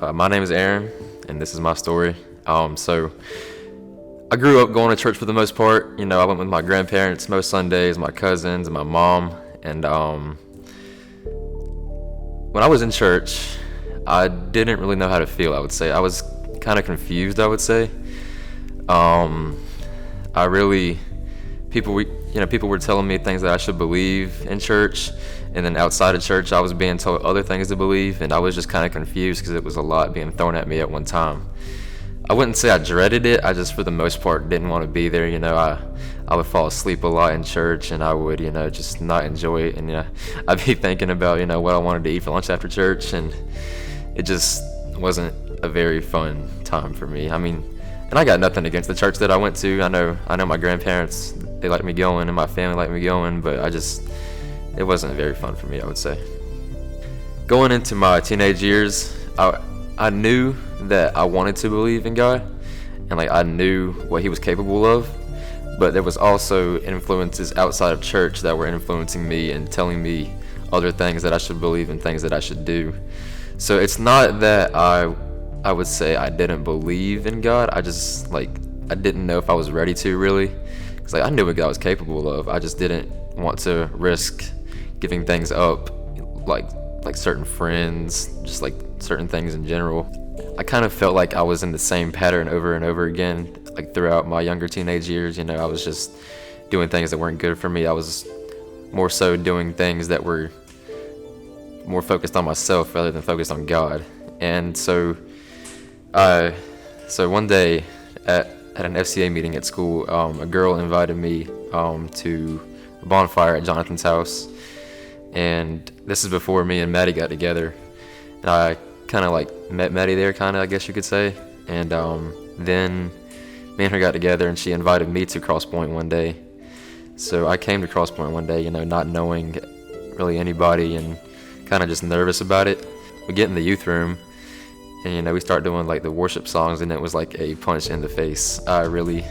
My name is Aaron, and this is my story. So I grew up going to church for the most part. I went with my grandparents most Sundays, my cousins, and my mom. And when I was in church, I didn't really know how to feel, I would say. I was kind of confused, I would say. I really, people were telling me things that I should believe in church, and then outside of church, I was being told other things to believe, and I was just kind of confused because it was a lot being thrown at me at one time. I wouldn't say I dreaded it. I just, for the most part, didn't want to be there. I would fall asleep a lot in church, and I would, just not enjoy it. And I'd be thinking about, what I wanted to eat for lunch after church, and it just wasn't a very fun time for me. And I got nothing against the church that I went to. I know my grandparents, they liked me going, and my family liked me going, but it wasn't very fun for me, I would say. Going into my teenage years, I knew that I wanted to believe in God, and I knew what He was capable of, but there was also influences outside of church that were influencing me and telling me other things that I should believe and things that I should do. So it's not that I would say I didn't believe in God. I just I didn't know if I was ready to really, because I knew what God was capable of. I just didn't want to risk giving things up, like certain friends, just certain things in general. I kind of felt like I was in the same pattern over and over again, throughout my younger teenage years. I was just doing things that weren't good for me. I was more so doing things that were more focused on myself rather than focused on God. And so one day at an FCA meeting at school, a girl invited me to a bonfire at Jonathan's house. And this is before me and Maddie got together. And I kind of met Maddie there, I guess you could say. And then me and her got together, and she invited me to Cross Point one day. So I came to Cross Point one day, not knowing really anybody and kind of just nervous about it. We get in the youth room, and we start doing the worship songs, and it was like a punch in the face. I really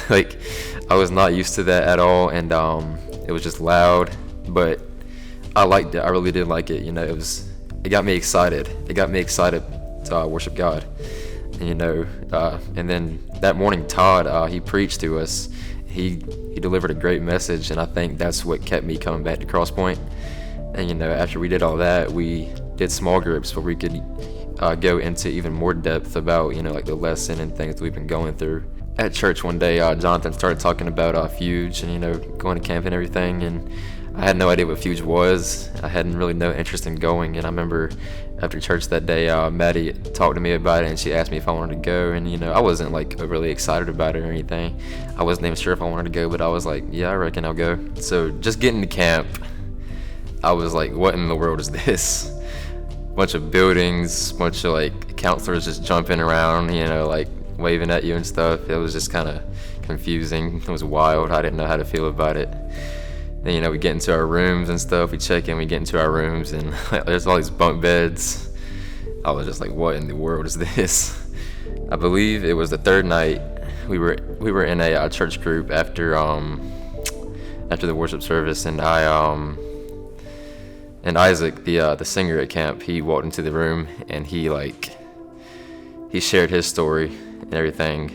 I was not used to that at all, and it was just loud, but I liked it. I really did like it. It got me excited. It got me excited to worship God. And then that morning, Todd, he preached to us. He delivered a great message, and I think that's what kept me coming back to Cross Point. And after we did all that, we did small groups where we could go into even more depth about the lesson and things we've been going through. At church one day, Jonathan started talking about Fuge and going to camp and everything, and I had no idea what Fuge was. I hadn't really no interest in going, and I remember after church that day, Maddie talked to me about it, and she asked me if I wanted to go, and I wasn't really excited about it or anything. I wasn't even sure if I wanted to go, but I was like, yeah, I reckon I'll go. So just getting to camp, I was like, what in the world is this? Bunch of buildings, bunch of counselors just jumping around, waving at you and stuff. It was just kind of confusing. It was wild. I didn't know how to feel about it. Then we get into our rooms and stuff. We check in, we get into our rooms, and there's all these bunk beds. I was just like, what in the world is this? I believe it was the third night. We were in a church group after the worship service, and and Isaac, the singer at camp, he walked into the room, and he shared his story and everything,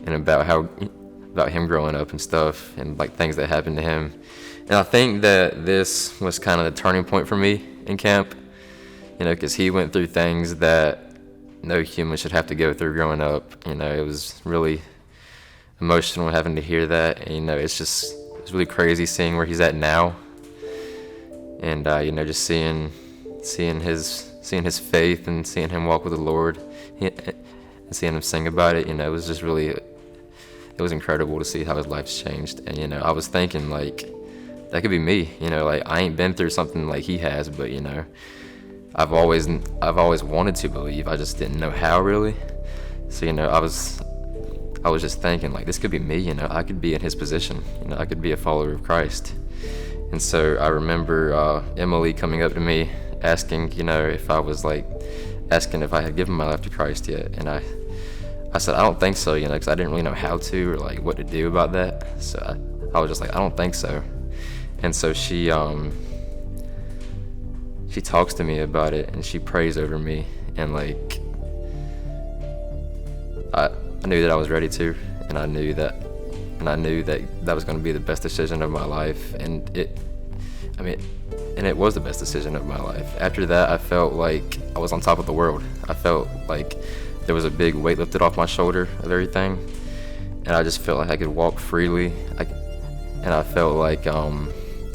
and about him growing up and stuff, and things that happened to him. And I think that this was kind of the turning point for me in camp, because he went through things that no human should have to go through growing up. It was really emotional having to hear that, and it's really crazy seeing where he's at now, and just seeing his faith and seeing him walk with the Lord, and seeing him sing about it. It was just really, it was incredible to see how his life's changed. And I was thinking that could be me. I ain't been through something like he has, but I've always wanted to believe. I just didn't know how really. So I was just thinking this could be me. I could be in his position. I could be a follower of Christ. And so I remember Emily coming up to me asking, if I was asking if I had given my life to Christ yet, and I said I don't think so, because I didn't really know how to or what to do about that. So I was just I don't think so. And so she talks to me about it, and she prays over me, and like I knew that I was ready to, and I knew that that was going to be the best decision of my life, and it was the best decision of my life. After that, I felt like I was on top of the world. I felt like there was a big weight lifted off my shoulder of everything, and I just felt like I could walk freely. And I felt like I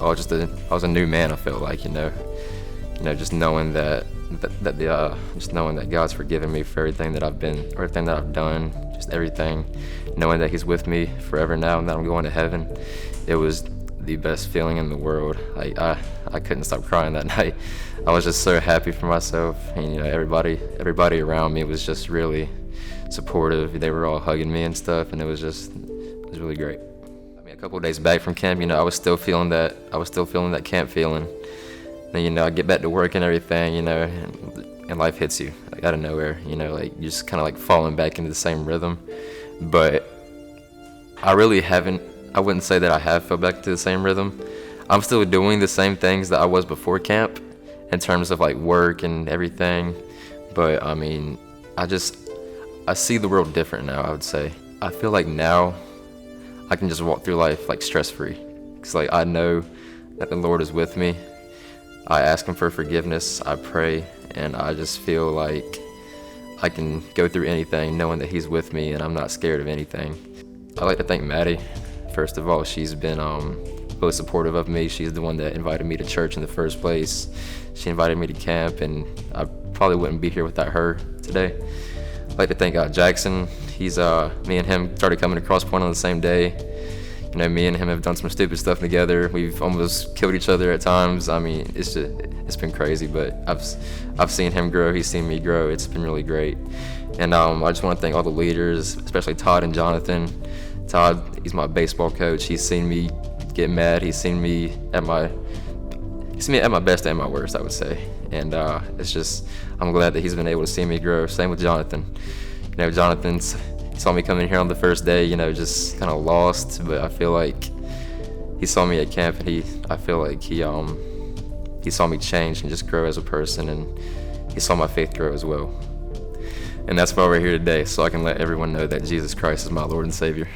was a new man. I felt like, just knowing just knowing that God's forgiven me for everything that I've done, just everything, knowing that He's with me forever now and that I'm going to heaven. It was the best feeling in the world. Like I couldn't stop crying that night. I was just so happy for myself, and everybody around me was just really supportive. They were all hugging me and stuff, and it was really great. A couple of days back from camp, I was still feeling that camp feeling. And I get back to work and everything, and life hits you like out of nowhere, like you're just kind of like falling back into the same rhythm. But I wouldn't say that I have fell back to the same rhythm. I'm still doing the same things that I was before camp in terms of like work and everything. But I see the world different now, I would say. I feel like now I can just walk through life like stress-free. Because like I know that the Lord is with me. I ask Him for forgiveness, I pray, and I just feel like I can go through anything knowing that He's with me and I'm not scared of anything. I'd like to thank Maddie. First of all, she's been really supportive of me. She's the one that invited me to church in the first place. She invited me to camp, and I probably wouldn't be here without her today. I'd like to thank Jackson. Me and him started coming to Cross Point on the same day. Me and him have done some stupid stuff together. We've almost killed each other at times. It's been crazy, but I've seen him grow. He's seen me grow. It's been really great. And I just want to thank all the leaders, especially Todd and Jonathan. Todd, he's my baseball coach. He's seen me get mad. He's seen me at my best and my worst, I would say. And I'm glad that he's been able to see me grow. Same with Jonathan. Jonathan's saw me come in here on the first day, just kind of lost, but I feel like he saw me at camp, and I feel like he saw me change and just grow as a person, and he saw my faith grow as well. And that's why we're here today, so I can let everyone know that Jesus Christ is my Lord and Savior.